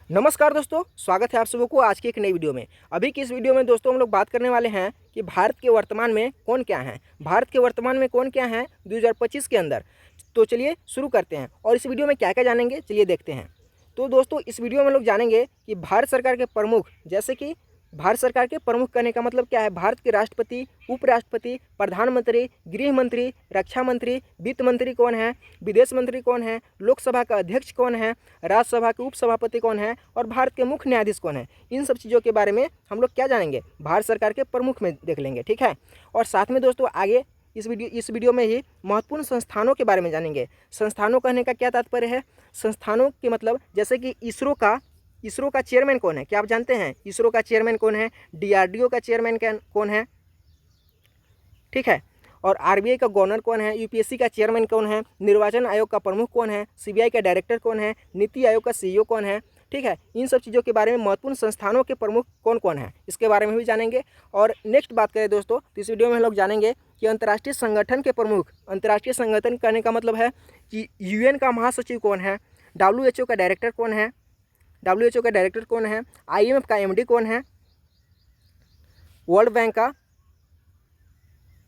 नमस्कार दोस्तों, स्वागत है आप सबों को आज की एक नई वीडियो में। अभी की इस वीडियो में दोस्तों हम लोग बात करने वाले हैं कि भारत के वर्तमान में कौन क्या है। भारत के वर्तमान में कौन क्या है 2025 के अंदर। तो चलिए शुरू करते हैं और इस वीडियो में क्या क्या जानेंगे चलिए देखते हैं। तो दोस्तों इस वीडियो में लोग जानेंगे कि भारत सरकार के प्रमुख, जैसे कि भारत सरकार के प्रमुख कहने का मतलब क्या है। भारत के राष्ट्रपति, उपराष्ट्रपति, प्रधानमंत्री, गृह मंत्री, रक्षा मंत्री, वित्त मंत्री कौन है, विदेश मंत्री कौन है, लोकसभा का अध्यक्ष कौन है, राज्यसभा के उपसभापति कौन है और भारत के मुख्य न्यायाधीश कौन है। इन सब चीज़ों के बारे में हम लोग क्या जानेंगे, भारत सरकार के प्रमुख में देख लेंगे, ठीक है। और साथ में दोस्तों आगे इस वीडियो में ही महत्वपूर्ण संस्थानों के बारे में जानेंगे। संस्थानों कहने का क्या तात्पर्य है। संस्थानों के मतलब जैसे कि इसरो का चेयरमैन कौन है, क्या आप जानते हैं इसरो का चेयरमैन कौन है, डीआरडीओ का चेयरमैन कौन है, ठीक है। और आरबीआई का गवर्नर कौन है, यूपीएससी का चेयरमैन कौन है, निर्वाचन आयोग का प्रमुख कौन है, सीबीआई का डायरेक्टर कौन है, नीति आयोग का सीईओ कौन है, ठीक है। इन सब चीज़ों के बारे में महत्वपूर्ण संस्थानों के प्रमुख कौन कौन है इसके बारे में भी जानेंगे। और नेक्स्ट बात करें दोस्तों तो इस वीडियो में हम लोग जानेंगे कि अंतर्राष्ट्रीय संगठन के प्रमुख। अंतर्राष्ट्रीय संगठन कहने का मतलब है कि यूएन का महासचिव कौन है, डब्ल्यूएचओ का डायरेक्टर कौन है, आईएमएफ का एमडी कौन है, वर्ल्ड बैंक का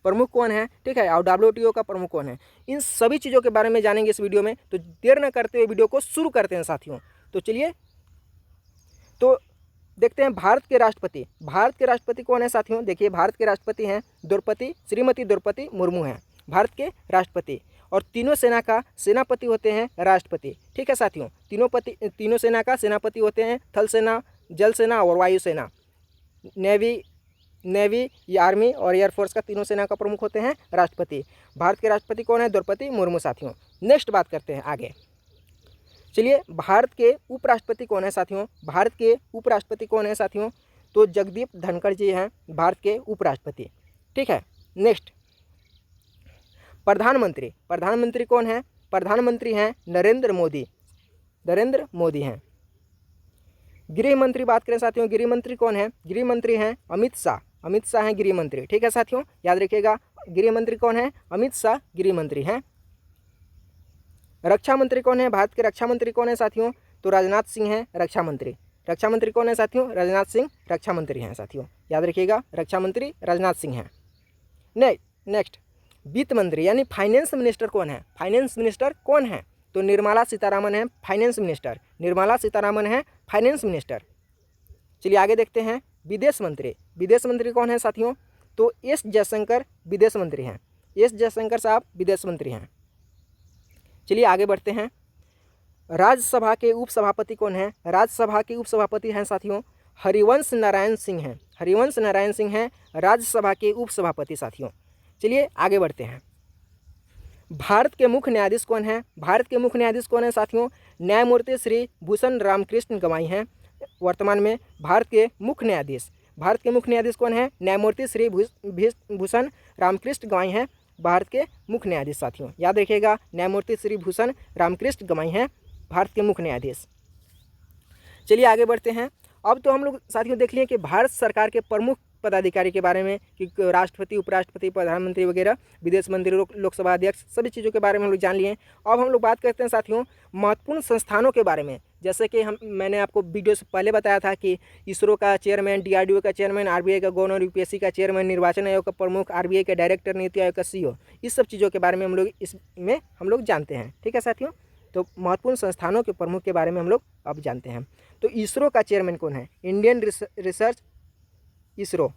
प्रमुख कौन है, ठीक है, और डब्ल्यूटीओ का प्रमुख कौन है। इन सभी चीज़ों के बारे में जानेंगे इस वीडियो में। तो देर न करते हुए वीडियो को शुरू करते हैं साथियों। तो चलिए तो देखते हैं भारत के राष्ट्रपति। भारत के राष्ट्रपति कौन है साथियों। देखिए भारत के राष्ट्रपति हैं श्रीमती द्रौपदी मुर्मू हैं भारत के राष्ट्रपति। और तीनों सेना का सेनापति होते हैं राष्ट्रपति, ठीक है साथियों। तीनों सेना का सेनापति होते हैं थल सेना, जल सेना और वायु सेना। नेवी या आर्मी और एयरफोर्स का तीनों सेना का प्रमुख होते हैं राष्ट्रपति। भारत के राष्ट्रपति कौन है, द्रौपदी मुर्मू साथियों। नेक्स्ट बात करते हैं आगे। चलिए भारत के उपराष्ट्रपति कौन है साथियों। भारत के उपराष्ट्रपति कौन है साथियों, तो जगदीप धनखड़ जी हैं भारत के उपराष्ट्रपति, ठीक है। नेक्स्ट प्रधानमंत्री कौन है, प्रधानमंत्री हैं नरेंद्र मोदी हैं। गृह मंत्री बात करें साथियों, गृह मंत्री कौन है, गृह मंत्री हैं अमित शाह हैं गृह मंत्री, ठीक है साथियों, याद रखिएगा। गृह मंत्री कौन है, अमित शाह गृह मंत्री हैं। रक्षा मंत्री कौन है, भारत के रक्षा मंत्री कौन है साथियों, तो राजनाथ सिंह हैं रक्षा मंत्री। रक्षा मंत्री कौन है साथियों, राजनाथ सिंह रक्षा मंत्री हैं साथियों, याद रखिएगा, रक्षा मंत्री राजनाथ सिंह हैं। नेक्स्ट वित्त मंत्री यानी फाइनेंस मिनिस्टर कौन है, फाइनेंस मिनिस्टर कौन है, तो निर्मला सीतारामन है फाइनेंस मिनिस्टर। चलिए आगे देखते हैं विदेश मंत्री कौन है साथियों, तो एस जयशंकर विदेश मंत्री हैं। एस जयशंकर साहब विदेश मंत्री हैं। चलिए आगे बढ़ते हैं। राज्यसभा के उपसभापति कौन है, राज्यसभा के उपसभापति हैं साथियों हरिवंश नारायण सिंह हैं राज्यसभा के उपसभापति साथियों। चलिए आगे बढ़ते हैं। भारत के मुख्य न्यायाधीश कौन है, साथियों, न्यायमूर्ति श्री भूषण रामकृष्ण गवाई हैं वर्तमान में भारत के मुख्य न्यायाधीश कौन है, न्यायमूर्ति श्री भूषण रामकृष्ण गवाई हैं भारत के मुख्य न्यायाधीश साथियों, याद रखिएगा, न्यायमूर्ति श्री भूषण रामकृष्ण गवाई हैं भारत के मुख्य न्यायाधीश। चलिए आगे बढ़ते हैं। अब तो हम लोग साथियों देख लिए कि भारत सरकार के प्रमुख पदाधिकारी के बारे में कि राष्ट्रपति, उपराष्ट्रपति, प्रधानमंत्री वगैरह, विदेश मंत्री, लोकसभा अध्यक्ष, सभी चीज़ों के बारे में हम लोग जान लिए। अब हम लोग बात करते हैं साथियों महत्वपूर्ण संस्थानों के बारे में। जैसे कि मैंने आपको वीडियो से पहले बताया था कि इसरो का चेयरमैन, डीआरडीओ का चेयरमैन, आरबीआई का गवर्नर, यूपीएससी का चेयरमैन, निर्वाचन आयोग का प्रमुख, आरबीआई का डायरेक्टर, नीति आयोग का सीईओ, इस सब चीज़ों के बारे में हम लोग जानते हैं, ठीक है साथियों। तो महत्वपूर्ण संस्थानों के प्रमुख के बारे में हम लोग अब जानते हैं। तो इसरो का चेयरमैन कौन है, Indian research ISRO,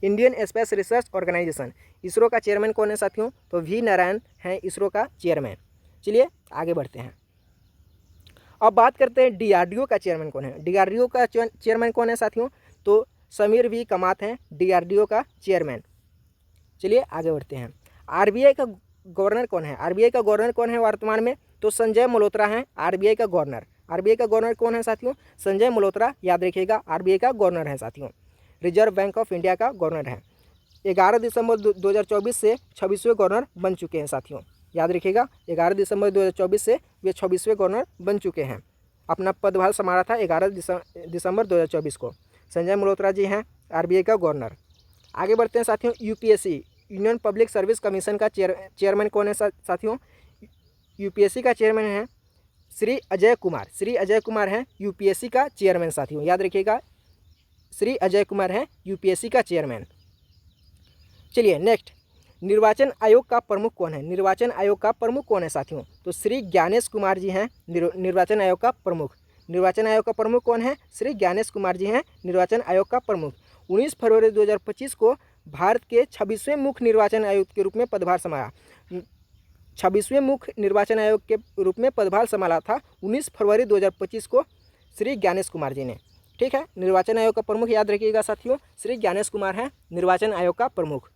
Indian space research organisation, ISRO का चेयरमैन कौन है साथियों, तो वी नारायण हैं इसरो का चेयरमैन। चलिए आगे बढ़ते हैं। अब बात करते हैं डीआरडीओ का चेयरमैन कौन है। डीआरडीओ का चेयरमैन कौन है साथियों, तो समीर वी कामत हैं डीआरडीओ का चेयरमैन। चलिए आगे बढ़ते हैं। आरबीआई का गवर्नर कौन है वर्तमान में, तो संजय मल्होत्रा हैं आरबीआई का गवर्नर कौन है साथियों, संजय मल्होत्रा, याद रखिएगा, आरबीआई का गवर्नर है साथियों। रिजर्व बैंक ऑफ इंडिया का गवर्नर है। 11 दिसंबर 2024 से 26वें गवर्नर बन चुके हैं साथियों, याद रखिएगा, 11 दिसंबर 2024 से वे 26वें गवर्नर बन चुके हैं। अपना पदभार संभाला था 11 दिसंबर 2024 को। संजय मल्होत्रा जी हैं आरबीआई का गवर्नर। आगे बढ़ते हैं साथियों। यूनियन पब्लिक सर्विस कमीशन का चेयरमैन कौन है साथियों? यूपीएससी का चेयरमैन है श्री अजय कुमार। श्री अजय कुमार हैं यूपीएससी का चेयरमैन साथियों, याद रखिएगा, श्री अजय कुमार हैं यूपीएससी का चेयरमैन। चलिए नेक्स्ट, निर्वाचन आयोग का प्रमुख कौन है? निर्वाचन आयोग का प्रमुख कौन है साथियों? तो श्री ज्ञानेश कुमार जी हैं निर्वाचन आयोग का प्रमुख। निर्वाचन आयोग का प्रमुख कौन है? श्री ज्ञानेश कुमार जी हैं निर्वाचन आयोग का प्रमुख। 19 फरवरी 2025 को भारत के 26वें मुख्य निर्वाचन आयुक्त के रूप में पदभार संभाला। 26वें मुख्य निर्वाचन आयोग के रूप में पदभार संभाला था 19 फरवरी 2025 को श्री ज्ञानेश कुमार जी ने। ठीक है, निर्वाचन आयोग का प्रमुख याद रखिएगा साथियों, श्री ज्ञानेश कुमार हैं निर्वाचन आयोग का प्रमुख।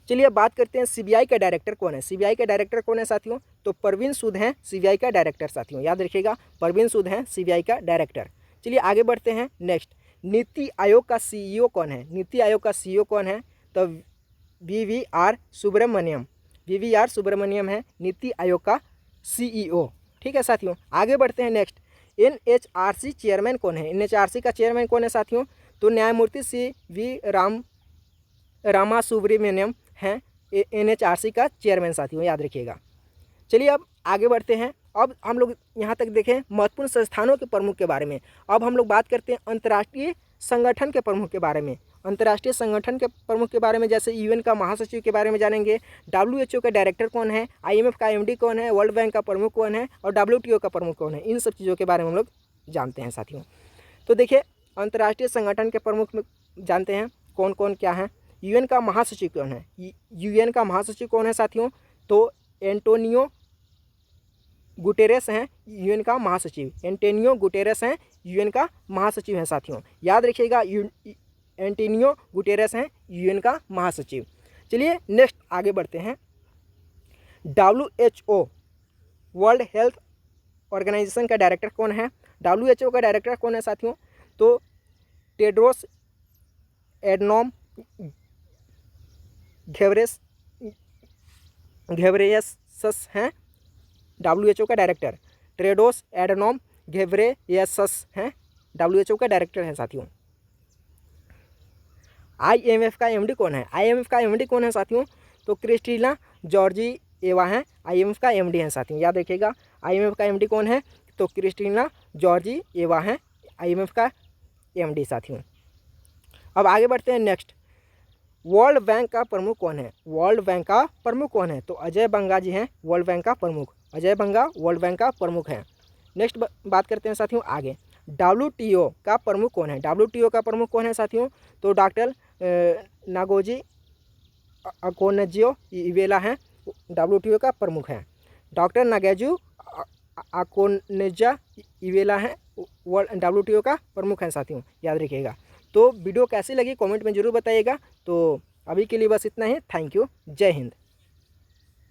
चलिए अब बात करते हैं सीबीआई का डायरेक्टर कौन है? सीबीआई का डायरेक्टर कौन है साथियों? तो परवीन सूद हैं सीबीआई का डायरेक्टर साथियों, याद रखिएगा, परवीन सूद हैं सीबीआई का डायरेक्टर। चलिए आगे बढ़ते हैं नेक्स्ट, नीति आयोग का सीईओ कौन है? नीति आयोग का सीईओ कौन है? तो वीवीआर सुब्रमण्यम। वीवीआर सुब्रमण्यम है नीति आयोग का सीईओ। ठीक है साथियों, आगे बढ़ते हैं नेक्स्ट, एनएचआरसी चेयरमैन कौन है? एनएचआरसी का चेयरमैन कौन है साथियों? तो न्यायमूर्ति सी.वी. रामासुब्रमण्यम हैं एनएचआरसी का चेयरमैन साथियों, याद रखिएगा। चलिए अब आगे बढ़ते हैं, अब हम लोग यहाँ तक देखें महत्वपूर्ण संस्थानों के प्रमुख के बारे में। अब हम लोग बात करते हैं अंतर्राष्ट्रीय संगठन के प्रमुख के बारे में। अंतर्राष्ट्रीय संगठन के प्रमुख के बारे में जैसे यूएन का महासचिव के बारे में जानेंगे, डब्ल्यूएचओ का डायरेक्टर कौन है, आईएमएफ का एमडी कौन है, वर्ल्ड बैंक का प्रमुख कौन है और डब्ल्यूटीओ का प्रमुख कौन है, इन सब चीज़ों के बारे में हम लोग जानते हैं साथियों। तो देखिए अंतर्राष्ट्रीय संगठन के प्रमुख में जानते हैं कौन कौन क्या है। यूएन का महासचिव कौन है? यूएन का महासचिव कौन है साथियों? तो एंटोनियो गुटेरेस हैं यूएन का महासचिव। एंटोनियो गुटेरेस हैं यूएन का महासचिव हैं साथियों, याद रखिएगा, एंटोनियो गुटेरेस हैं यूएन का महासचिव। चलिए नेक्स्ट आगे बढ़ते हैं, डब्ल्यूएचओ वर्ल्ड हेल्थ ऑर्गेनाइजेशन का डायरेक्टर कौन है? डब्ल्यूएचओ का डायरेक्टर कौन है साथियों? तो टेड्रोस एडनॉम घेब्रेयेसस हैं डब्ल्यूएचओ का डायरेक्टर। टेड्रोस एडनॉम घेब्रेयेसस हैं डब्ल्यूएचओ का डायरेक्टर हैं साथियों। आईएमएफ का एमडी कौन है? आईएमएफ का एमडी कौन है साथियों? तो क्रिस्टीना जॉर्जिएवा हैं आईएमएफ का एमडी हैं साथियों, याद रखिएगा, आईएमएफ का एमडी कौन है? तो क्रिस्टीना जॉर्जिएवा हैं आईएमएफ का एमडी साथियों। अब आगे बढ़ते हैं नेक्स्ट, वर्ल्ड बैंक का प्रमुख कौन है? वर्ल्ड बैंक का प्रमुख कौन है? तो अजय बंगा जी हैं वर्ल्ड बैंक का प्रमुख। अजय बंगा वर्ल्ड बैंक का प्रमुख है। नेक्स्ट बात करते हैं साथियों आगे, डब्ल्यूटीओ का प्रमुख कौन है? डब्ल्यूटीओ का प्रमुख कौन है साथियों? तो डॉक्टर नागोजी अकोनजिओ-इवेला हैं डब्ल्यूटीओ का प्रमुख हैं। डॉक्टर नागाजू अकोनजिओ-इवेला हैं डब्ल्यूटीओ का प्रमुख हैं साथियों, याद रखिएगा। तो वीडियो कैसी लगी कमेंट में ज़रूर बताइएगा। तो अभी के लिए बस इतना ही, थैंक यू, जय हिंद।